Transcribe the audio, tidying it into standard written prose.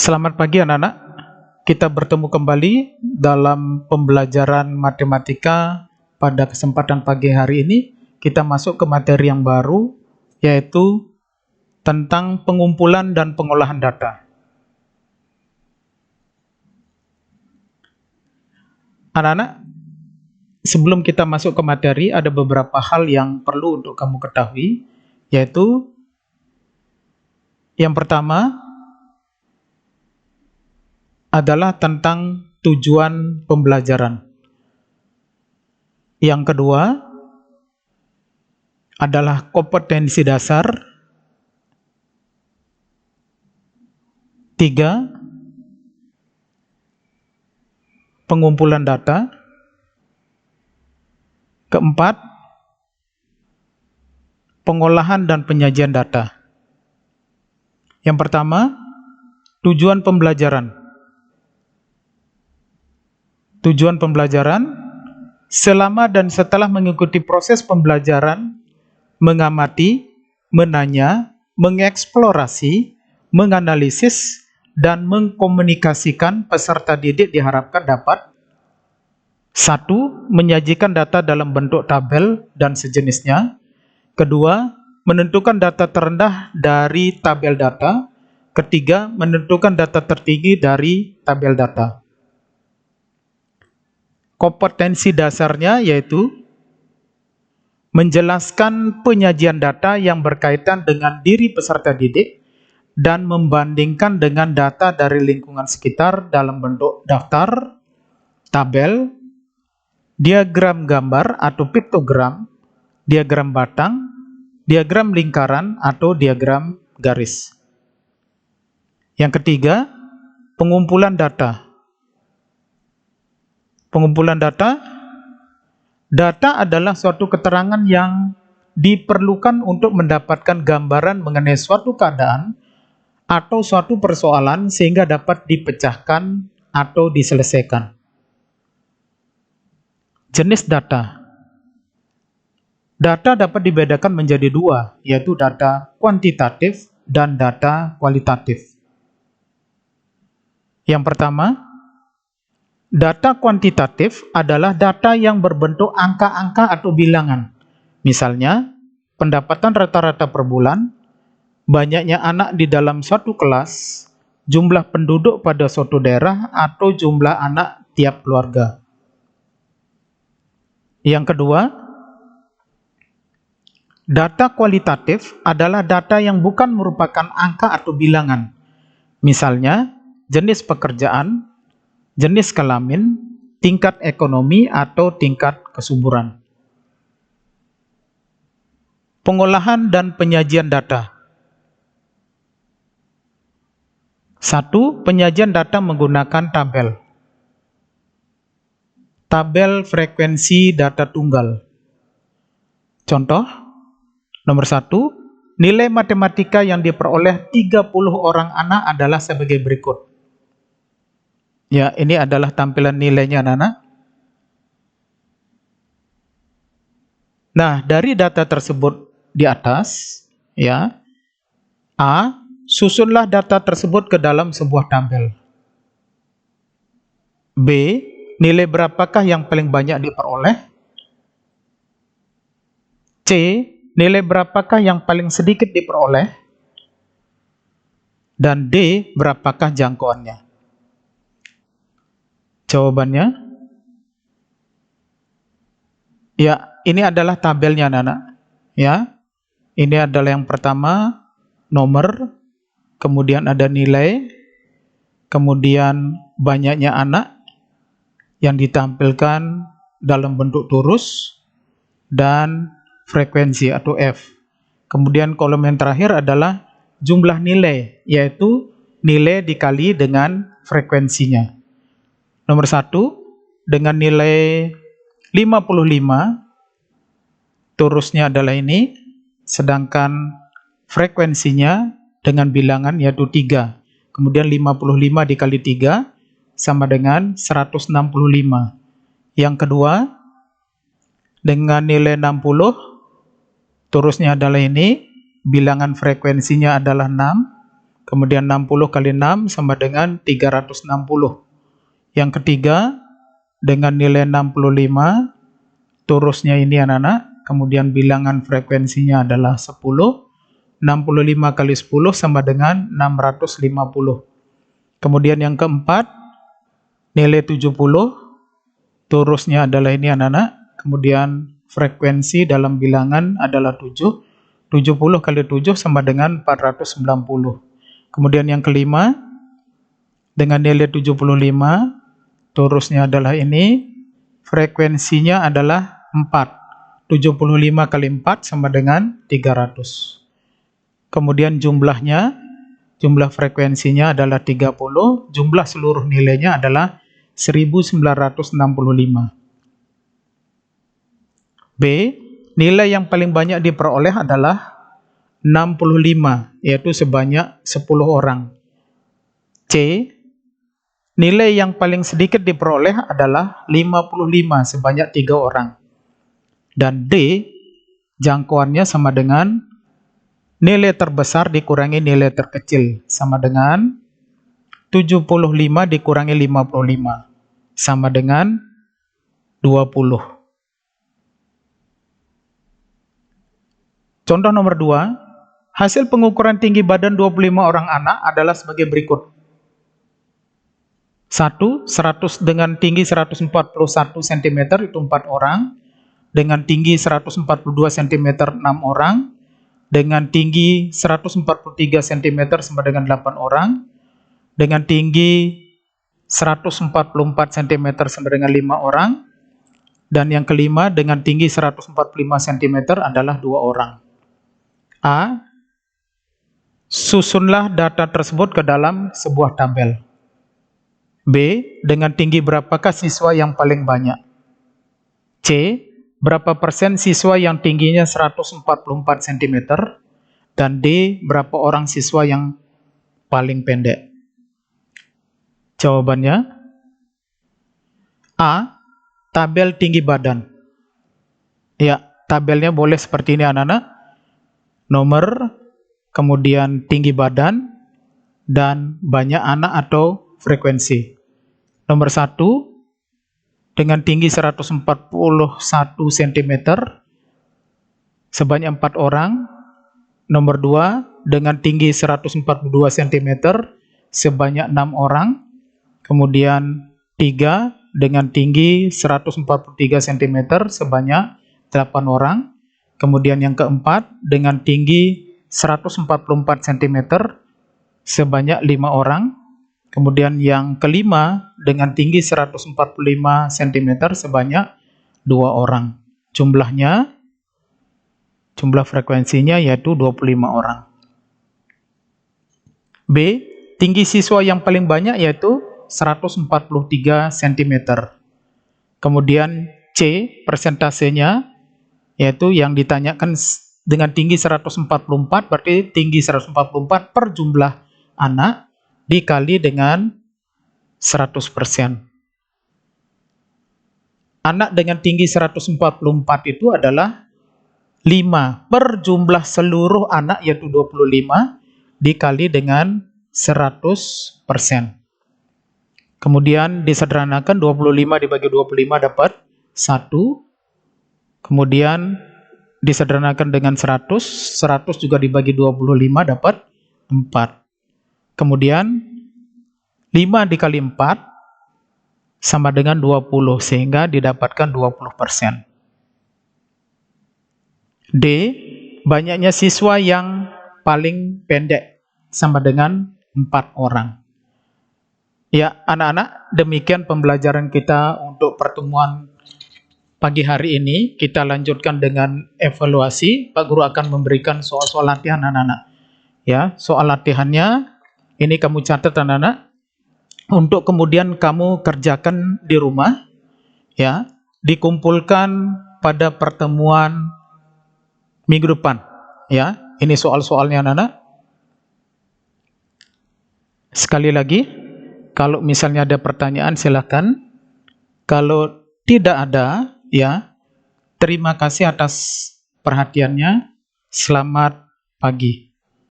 Selamat pagi anak-anak. Kita bertemu kembali dalam pembelajaran matematika. Pada kesempatan pagi hari ini kita masuk ke materi yang baru, yaitu tentang pengumpulan dan pengolahan data. Anak-anak, sebelum kita masuk ke materi, ada beberapa hal yang perlu untuk kamu ketahui, yaitu yang pertama adalah tentang tujuan pembelajaran. Yang kedua adalah kompetensi dasar. 3, pengumpulan data. 4, pengolahan dan penyajian data. Yang pertama, tujuan pembelajaran. Tujuan pembelajaran, selama dan setelah mengikuti proses pembelajaran, mengamati, menanya, mengeksplorasi, menganalisis, dan mengkomunikasikan peserta didik diharapkan dapat 1. Menyajikan data dalam bentuk tabel dan sejenisnya. 2. Menentukan data terendah dari tabel data. 3. Menentukan data tertinggi dari tabel data. Kompetensi dasarnya yaitu menjelaskan penyajian data yang berkaitan dengan diri peserta didik dan membandingkan dengan data dari lingkungan sekitar dalam bentuk daftar, tabel, diagram gambar atau piktogram, diagram batang, diagram lingkaran atau diagram garis. Yang ketiga, pengumpulan data. Pengumpulan data. Data adalah suatu keterangan yang diperlukan untuk mendapatkan gambaran mengenai suatu keadaan atau suatu persoalan sehingga dapat dipecahkan atau diselesaikan. Jenis data. Data dapat dibedakan menjadi dua, yaitu data kuantitatif dan data kualitatif. Yang pertama, data kuantitatif adalah data yang berbentuk angka-angka atau bilangan. Misalnya, pendapatan rata-rata per bulan, banyaknya anak di dalam suatu kelas, jumlah penduduk pada suatu daerah, atau jumlah anak tiap keluarga. Yang kedua, data kualitatif adalah data yang bukan merupakan angka atau bilangan. Misalnya, jenis pekerjaan, jenis kelamin, tingkat ekonomi, atau tingkat kesuburan. Pengolahan dan penyajian data. 1. Penyajian data menggunakan tabel. Tabel frekuensi data tunggal. Contoh, nomor 1, nilai matematika yang diperoleh 30 orang anak adalah sebagai berikut. Ya, ini adalah tampilan nilainya anak-anak. Nah, dari data tersebut di atas, ya, A, susunlah data tersebut ke dalam sebuah tabel. B, nilai berapakah yang paling banyak diperoleh? C, nilai berapakah yang paling sedikit diperoleh? Dan D, berapakah jangkauannya? Jawabannya, ya, ini adalah tabelnya anak-anak. Ya, ini adalah yang pertama, nomor, kemudian ada nilai, kemudian banyaknya anak yang ditampilkan dalam bentuk torus, dan frekuensi atau F. Kemudian kolom yang terakhir adalah jumlah nilai, yaitu nilai dikali dengan frekuensinya. Nomor 1, dengan nilai 55, torusnya adalah ini, sedangkan frekuensinya dengan bilangan yaitu 3. Kemudian 55 dikali 3 sama dengan 165. Yang kedua, dengan nilai 60, torusnya adalah ini, bilangan frekuensinya adalah 6, Kemudian 60 kali 6 sama dengan 360. Yang ketiga, dengan nilai 65, torusnya ini anak-anak, kemudian bilangan frekuensinya adalah 10. 65 kali 10 sama dengan 650. Kemudian yang keempat, nilai 70, torusnya adalah ini anak-anak, kemudian frekuensi dalam bilangan adalah 7. 70 kali 7 sama dengan 490. Kemudian yang kelima, dengan nilai 75, torusnya adalah ini, frekuensinya adalah 4. 75 kali 4 sama dengan 300. Kemudian jumlah frekuensinya adalah 30, jumlah seluruh nilainya adalah 1965. B, nilai yang paling banyak diperoleh adalah 65, yaitu sebanyak 10 orang. C, nilai yang paling sedikit diperoleh adalah 55, sebanyak 3 orang. Dan D, jangkauannya sama dengan nilai terbesar dikurangi nilai terkecil, sama dengan 75 dikurangi 55, sama dengan 20. Contoh nomor 2, hasil pengukuran tinggi badan 25 orang anak adalah sebagai berikut. 1. 100 dengan tinggi 141 cm itu 4 orang, dengan tinggi 142 cm 6 orang, dengan tinggi 143 cm sama dengan 8 orang, dengan tinggi 144 cm sama dengan 5 orang, dan yang kelima dengan tinggi 145 cm adalah 2 orang. A. Susunlah data tersebut ke dalam sebuah tabel. B. Dengan tinggi berapakah siswa yang paling banyak? C. Berapa persen siswa yang tingginya 144 cm? Dan D. Berapa orang siswa yang paling pendek? Jawabannya A. Tabel tinggi badan. Ya, tabelnya boleh seperti ini anak-anak. Nomor, kemudian tinggi badan, dan banyak anak atau frekuensi. Nomor 1, dengan tinggi 141 cm, sebanyak 4 orang. Nomor 2, dengan tinggi 142 cm, sebanyak 6 orang. Kemudian 3, dengan tinggi 143 cm, sebanyak 8 orang. Kemudian yang keempat, dengan tinggi 144 cm, sebanyak 5 orang. Kemudian yang kelima, dengan tinggi 145 cm, sebanyak 2 orang. Jumlah frekuensinya yaitu 25 orang. B, tinggi siswa yang paling banyak yaitu 143 cm. Kemudian C, persentasenya, yaitu yang ditanyakan dengan tinggi 144, berarti tinggi 144 per jumlah anak dikali dengan 100%. Anak dengan tinggi 144 itu adalah 5 per jumlah seluruh anak yaitu 25 dikali dengan 100%. Kemudian disederhanakan 25 dibagi 25 dapat 1. Kemudian disederhanakan dengan 100 juga dibagi 25 dapat 4. Kemudian 5 dikali 4 sama dengan 20, sehingga didapatkan 20%. D, banyaknya siswa yang paling pendek sama dengan 4 orang. Ya, anak-anak, demikian pembelajaran kita untuk pertemuan pagi hari ini. Kita lanjutkan dengan evaluasi. Pak Guru akan memberikan soal-soal latihan anak-anak. Ya, soal latihannya ini kamu catat anak-anak, untuk kemudian kamu kerjakan di rumah, ya, dikumpulkan pada pertemuan minggu depan, ya. Ini soal-soalnya anak-anak. Sekali lagi, kalau misalnya ada pertanyaan silakan. Kalau tidak ada, ya, terima kasih atas perhatiannya. Selamat pagi.